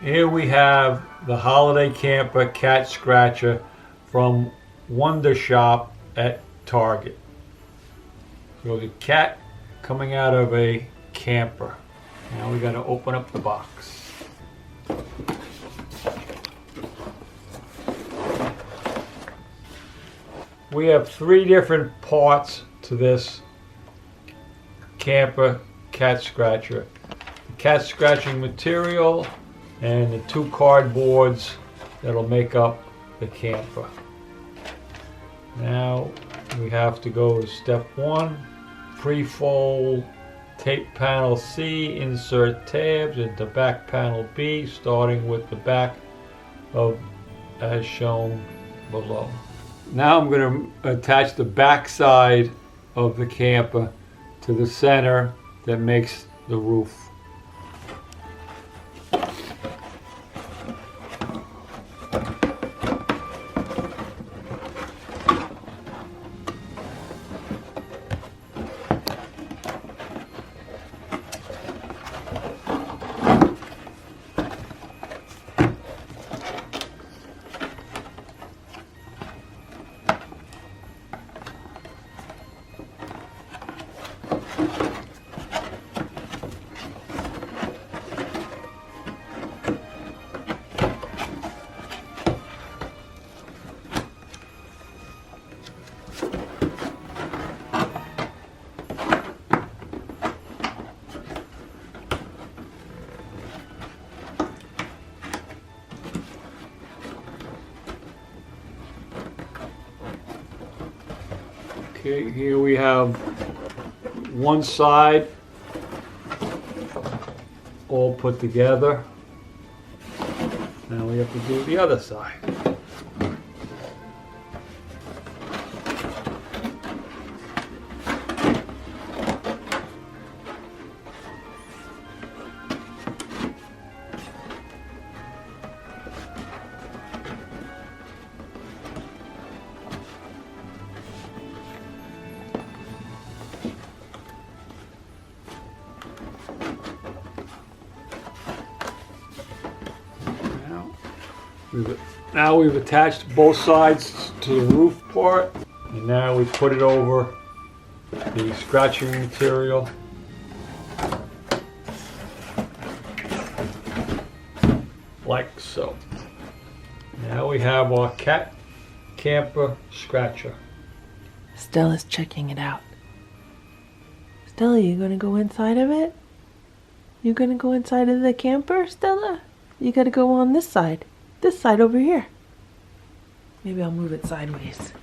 Here we have the Holiday Camper Cat Scratcher from Wondershop at Target. So the cat coming out of a camper. Now we got to open up the box. We have 3 different parts to this camper cat scratcher. The cat scratching material and the 2 cardboards that'll make up the camper. Now we have to go to step 1, pre-fold tape panel C, insert tabs into back panel B, starting with the back of as shown below. Now I'm going to attach the back side of the camper to the center that makes the roof. Okay, here we have one side all put together. Now we have to do the other side. Now we've attached both sides to the roof part, and now we put it over the scratching material. Like so. Now we have our cat camper scratcher. Stella's checking it out. Stella, you gonna go inside of it? You gonna go inside of the camper, Stella? You gotta go on this side. This side over here. Maybe I'll move it sideways.